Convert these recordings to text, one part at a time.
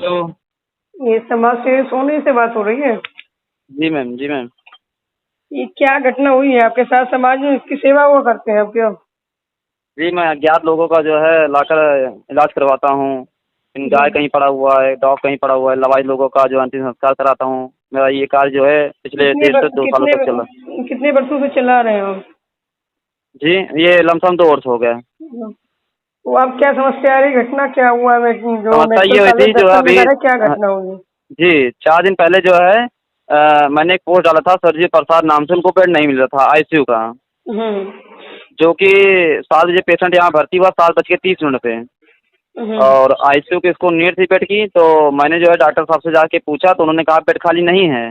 तो ये समाज से सोनी से बात हो रही है। जी मैम, जी मैम। ये क्या घटना हुई है आपके साथ? समाज में इसकी सेवा वो करते हैं आप क्या? जी, मैं अज्ञात लोगों का जो है लाकर इलाज करवाता हूँ। गाय कहीं पड़ा हुआ है, डॉग कहीं पड़ा हुआ है, लवाई लोगों का जो अंतिम संस्कार कराता हूँ। मेरा ये कार्य जो है पिछले 1.5 से 2 सालों तक चला। कितने वर्षों से चला रहे हो? जी, ये लमसम 2 वर्ष हो गए। तो आप क्या समस्या आ रही? घटना क्या हुआ है? जो समस्या मेडिकल ये हुई कॉलेज थी जो है दफ्तर में अभी जा रहे, क्या घटना हुई? जी, 4 दिन पहले जो है मैंने एक पोस्ट डाला था सरजी प्रसाद नाम से, उनको बेड नहीं मिल रहा था आईसीयू का। हम्म। जो कि 7 बजे पेशेंट यहाँ भर्ती हुआ 7:30 पे। और आईसीयू की इसको नीड थी बेड की, तो मैंने जो है डॉक्टर साहब से जाके पूछा तो उन्होंने कहा बेड खाली नहीं है।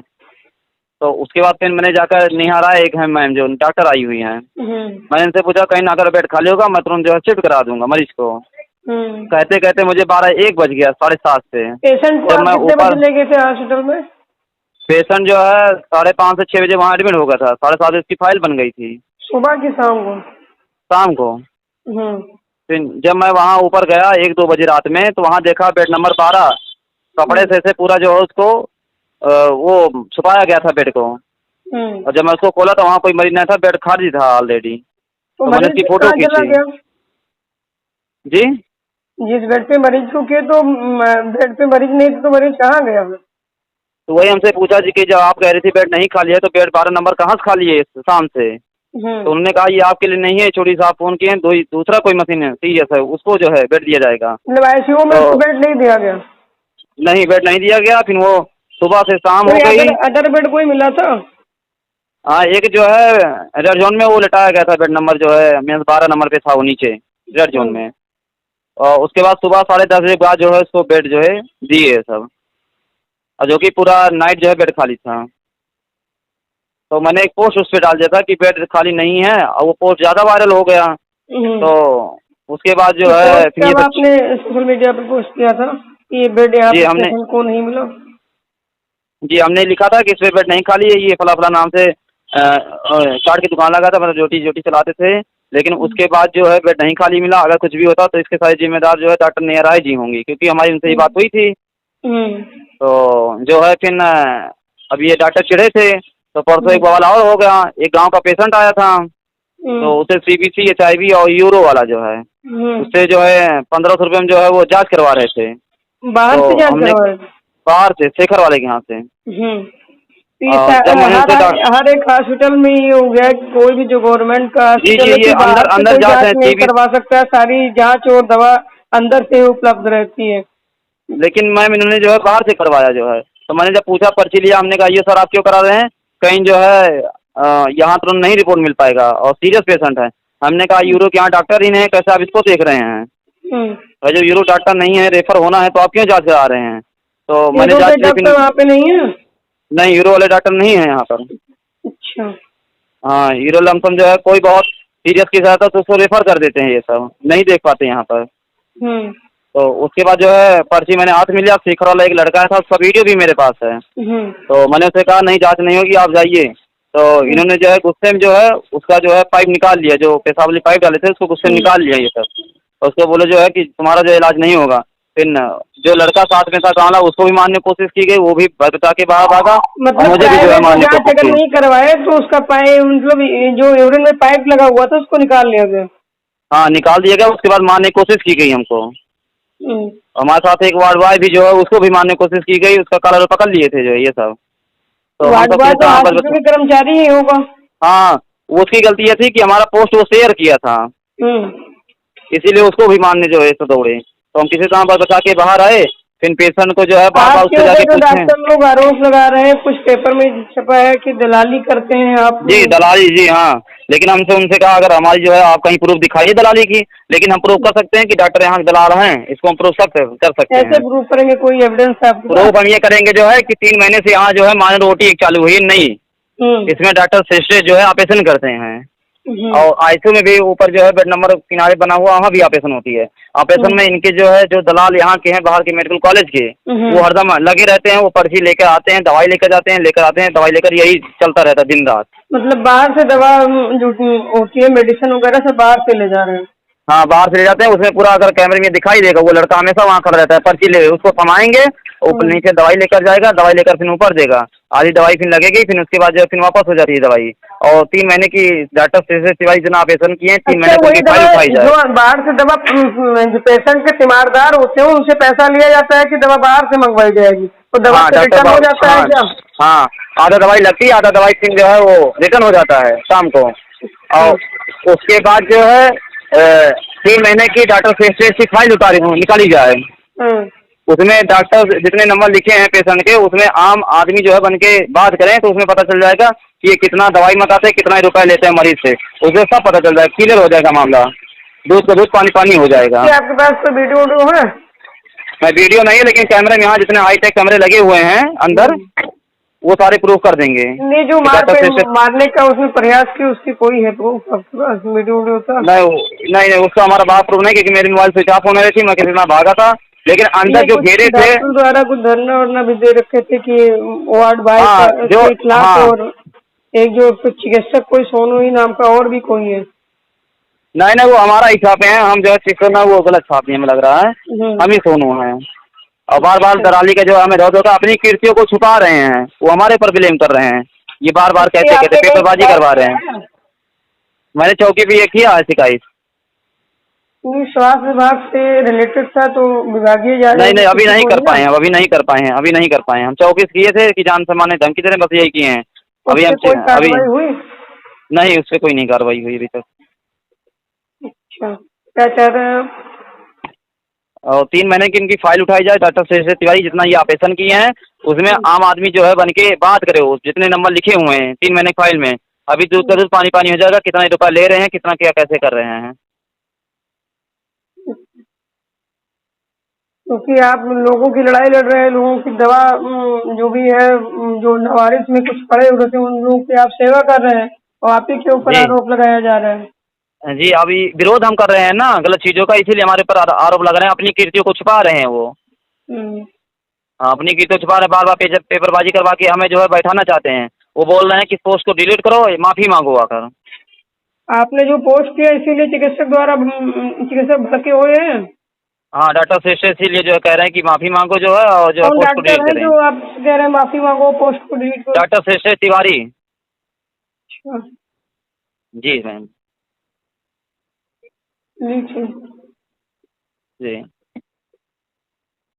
तो उसके बाद फिर मैंने जाकर निहारा, एक है मैम जो डॉक्टर आई हुई हैं, मैंने इनसे पूछा कहीं ना अगर बेड खाली होगा मैं तुरंत जो है शिफ्ट करा दूंगा मरीज को। कहते कहते मुझे 12-1 बज गया 7:30 से। पेशेंट को जब आप मैं कितने ऊपर बजे ले गए थे हॉस्पिटल में? पेशेंट जो है 5:30 से 6 बजे वहाँ एडमिट हो गया था, 7:30 इसकी फाइल बन गई थी सुबह की शाम को? शाम को। हम्म। फिर जब मैं वहाँ ऊपर गया 1-2 बजे रात में, तो वहाँ देखा बेड नंबर 12 कपड़े से ऐसे पूरा जो है उसको वो छुपाया गया था बेड को। और जब मैं उसको खोला तो वहाँ कोई मरीज नहीं था, बेड खाली था ऑलरेडी। तो मैंने उसकी फोटो कहाँ चला खींची। गया? जी, जिस बेड पे मरीज को किए तो बेड पे मरीज नहीं थे, तो मरीज कहाँ गया? तो वही हमसे पूछा जी कि जब आप कह रही थी बेड नहीं खाली है तो बेड 12 नंबर कहाँ से खाली है शाम से? तो उन्होंने कहा ये आपके लिए नहीं है, छोटी साहब फोन किए हैं, दूसरा कोई मशीन है सीरियस है, उसको जो है बेड दिया जाएगा। मतलब आईसीयू में तो बेड नहीं दिया गया? नहीं, बेड नहीं दिया गया। फिर वो सुबह से शाम हो गई। अदर बेड कोई मिला था? हाँ, एक जो है रेड जोन में वो लिटाया गया था बेड नंबर जो है मीन्स 12 नंबर पे था वो नीचे रेड जोन में। और उसके बाद सुबह 10:30 बजे के बाद जो है उसको बेड जो है दिए सब, और जो कि पूरा नाइट जो है बेड खाली था। तो मैंने एक पोस्ट उस पर डाल दिया था कि बेड खाली नहीं है, और वो पोस्ट ज़्यादा वायरल हो गया। तो उसके बाद जो है फिर ये आपने सोशल मीडिया पर पोस्ट किया था कि ये बेड यहाँ पे को नहीं मिला? जी, हमने लिखा था कि इस पे बेड नहीं खाली है, ये फला फला नाम से चाट की दुकान लगा था, मतलब रोटी चलाते थे। लेकिन उसके बाद जो है बेड नहीं खाली मिला। अगर कुछ भी होता तो इसके सारे जिम्मेदार जो है डॉक्टर नेहा राय जी होंगी, क्योंकि हमारी उनसे ये बात हुई थी। तो जो है फिर अब ये डॉक्टर चिढ़े थे, तो परसों एक बवाल और हो गया। एक गांव का पेशेंट आया था, तो उसे सीबीसी HIV और यूरो वाला जो है उससे जो है 1500 रुपये में जो है वो जांच करवा रहे थे। बाहर से जांच करवा रहे थे? बाहर से, शेखर वाले के यहाँ से। हर एक हॉस्पिटल में ये हो गया कि कोई भी जो गवर्नमेंट का जी, ये अंदर जाते हैं, करवा सकता है, सारी जांच और दवा अंदर से उपलब्ध रहती है। लेकिन मैम इन्होंने जो है बाहर से करवाया जो है। तो मैंने जब पूछा, पर्ची लिया, हमने कहा ये सर आप क्यों करा रहे हैं? कहीं जो है यहाँ तुरंत नहीं रिपोर्ट मिल पाएगा और सीरियस पेशेंट है। हमने कहा यूरो के यहाँ डॉक्टर ही नहीं, कैसे आप इसको देख रहे हैं? और जब यूरो डॉक्टर नहीं है, रेफर होना है, तो आप क्यों जांच करा रहे हैं? तो मैंने जांच डॉक्टर वहाँ पे नहीं है? नहीं, यूरो वाले डॉक्टर नहीं है यहाँ पर। अच्छा। हाँ, यूरो लमसम जो है कोई बहुत सीरियस केस आता है तो उसको रेफर कर देते हैं, ये सब नहीं देख पाते यहाँ पर। तो उसके बाद जो है पर्ची मैंने हाथ में लिया, शेखर वाला एक लड़का था, उसका वीडियो भी मेरे पास है। तो मैंने उससे कहा नहीं जांच नहीं होगी, आप जाइए। तो इन्होंने जो है गुस्से में जो है उसका जो है पाइप निकाल लिया, जो पेशाब वाली पाइप डाले थे उसको गुस्से में निकाल लिया ये सब। और उसको बोले जो है कि तुम्हारा जो इलाज नहीं होगा। फिर जो लड़का साथ में था काला, उसको भी मारने की कोशिश की गई, वो भी बता के बाहर भागा। मतलब मुझे भी जो है मारने की कोशिश नहीं करवाए तो उसका पाइप, मतलब जो यूरिन में पाइप लगा हुआ था उसको निकाल लिया गया? हाँ, निकाल दिया गया। उसके बाद मारने की कोशिश की गई हमको। हमारे साथ एक वार्ड बॉय भी जो है उसको भी मारने की कोशिश की गई, उसका कॉलर पकड़ लिए थे जो ये सब। तो वार्ड बॉय तो हॉस्पिटल के कर्मचारी ही होगा। हाँ, उसकी गलती ये थी कि हमारा पोस्ट वो शेयर किया था, इसीलिए उसको भी मारने जो है तो दौड़े। तो हम किसी तरह पर बचा के बाहर आए। फिर पेशेंट को जो है बाबा उससे जाके पूछे। डॉक्टर लोग आरोप लगा रहे हैं, कुछ पेपर में छपा है कि दलाली करते हैं आप। जी, दलाली, जी हाँ। लेकिन हमसे उनसे कहा अगर हमारी जो है आप कहीं प्रूफ दिखाइए दलाली की। लेकिन हम प्रूफ कर सकते हैं कि डॉक्टर यहाँ दलाल हैं, इसको हम प्रूफ कर सकते हैं। कैसे प्रूफ करेंगे? कोई एविडेंस? प्रूफ हम ये करेंगे जो है कि 3 महीने से यहाँ जो है मान रोटी एक चालू हुई नहीं, इसमें डॉक्टर सिस्टर जो है ऑपरेशन करते हैं। और आईसीयू में भी ऊपर जो है बेड नंबर किनारे बना हुआ, वहाँ भी ऑपरेशन होती है। ऑपरेशन में इनके जो है जो दलाल यहाँ के हैं बाहर के मेडिकल कॉलेज के, वो हरदम लगे रहते हैं। वो पर्ची लेकर आते हैं, दवाई लेकर जाते हैं, लेकर आते हैं, दवाई लेकर, यही चलता रहता है दिन रात। मतलब बाहर से दवा जो होती है मेडिसिन वगैरह सब बाहर से ले जा रहे हैं? हाँ बाहर से ले जाते हैं, उसमें पूरा अगर कैमरे में दिखाई देगा वो लड़का हमेशा वहाँ खड़ा रहता है, पर्ची ले उसको थमाएंगे, ऊपर नीचे दवाई लेकर जाएगा, दवाई लेकर फिर ऊपर देगा, आधी दवाई फिर लगेगी, फिर उसके बाद जो है फिर वापस हो जाती है दवाई। और 3 महीने की डॉक्टर से सिवाय जितना ऑपरेशन किए हैं 3 अच्छा, महीने की वही उनकी फाइल दवा उठाई जाए। जो बाहर से दवा जो पेशेंट के तीमारदार होते हैं उनसे पैसा लिया जाता है कि दवा बाहर से मंगवाई जाएगी, तो दवा हाँ से डॉक्टर रिटर्न हो साहब, जाता है हाँ क्या? हाँ, आधा दवाई लगती है, आधा दवाई फिर जो है वो रिटर्न हो जाता है शाम को। और उसके बाद जो है 3 महीने की डॉक्टर से की फाइल निकाली जाए, हम्म। उसमें डॉक्टर जितने नंबर लिखे हैं पेशेंट के उसमें आम आदमी जो है बन के बात करें तो उसमें पता चल जाएगा कि ये कितना दवाई मंगाते हैं, कितना रुपए लेते हैं मरीज से, उसमें सब पता चल जाएगा, क्लियर हो जाएगा मामला, दूध का दूध पानी पानी हो जाएगा। क्या आपके पास कोई वीडियो वीडियो है? मैं वीडियो नहीं है लेकिन कैमरे में यहाँ जितने हाईटेक कैमरे लगे हुए हैं अंदर वो सारे प्रूफ कर देंगे। नहीं, जो डॉक्टर से मारने का उसने प्रयास किया उसकी कोई है प्रूफ आपके पास, वीडियो वीडियो था? नहीं उसका हमारा बात प्रूफ नहीं, क्योंकि मेरी मोबाइल स्विच ऑफ होने रही थी, मैं किसी में भागा था, लेकिन अंदर जो कुछ घेरे थे। डॉक्टर द्वारा कुछ धरना वरना भी दे रखे थे कि वार्ड बाई हाँ जो के खिलाफ, हाँ और एक जो चिकित्सक कोई सोनू ही नाम का और भी कोई है। नहीं वो हमारा ही छापे हैं, हम जो है चिकित्सक ना वो गलत छापे हमें लग रहा है, हम ही सोनू हैं। और बार बार दलाली का जो हमें दर्द होता है, अपनी कीर्तियों को छुपा रहे हैं, वो हमारे पर ब्लेम कर रहे हैं, ये बार बार कहते पेपरबाजी करवा रहे हैं। मैंने चौकी पे ये किया है शिकायत। स्वास्थ्य विभाग से रिलेटेड था तो विभागीय नहीं अभी नहीं कर पाए हैं, अभी नहीं कर पाए हैं, हम चौकी से किए थे कि जान से मारने धमकी दे रहे, बस यही किए हैं। अभी हम कोई अभी कार्रवाई हुई? नहीं, उससे कोई नहीं कार्रवाई हुई अभी तक। अच्छा, क्या चाह रहे हैं आप? और 3 महीने की इनकी फाइल उठाई जाए, डॉक्टर शेष तिवारी जितना ये ऑपरेशन किए हैं उसमें आम आदमी जो है बन के बात करे, वो जितने नंबर लिखे हुए हैं 3 महीने की फाइल में, अभी दूध का दूध पानी पानी हो जाएगा, कितना रुपया ले रहे हैं, कितना क्या कैसे कर रहे हैं। क्योंकि आप लोगों की लड़ाई लड़ रहे हैं, लोगों की दवा जो भी है जो नवारिश में कुछ पड़े हुए थे उन लोगों की आप सेवा कर रहे हैं, और आप ही के ऊपर जी आरोप लगाया जा रहा है। जी, अभी विरोध हम कर रहे हैं ना गलत चीज़ों का, इसीलिए हमारे पर आरोप लग रहे हैं, अपनी कीर्तियों को छुपा रहे हैं वो। हम्म। हाँ, अपनी कीर्तियों छुपा रहे हैं, बार बार पेपरबाजी करवा के हमें जो है बैठाना चाहते हैं। वो बोल रहे हैं कि पोस्ट को डिलीट करो, माफ़ी मांगो आकर। आपने जो पोस्ट किया इसीलिए चिकित्सक द्वारा चिकित्सक भड़के हुए हैं? हाँ, डॉक्टर शेष इसीलिए जो है कह रहे हैं कि माफ़ी मांगो जो है, और जो है कौन पोस्ट को डॉक्टर डिलीट है करें। जो आप कह रहे हैं माफी मांगो, पोस्ट को डिलीट करो? डॉक्टर शेष तिवारी। अच्छा, जी मैम। ठीक है। जी।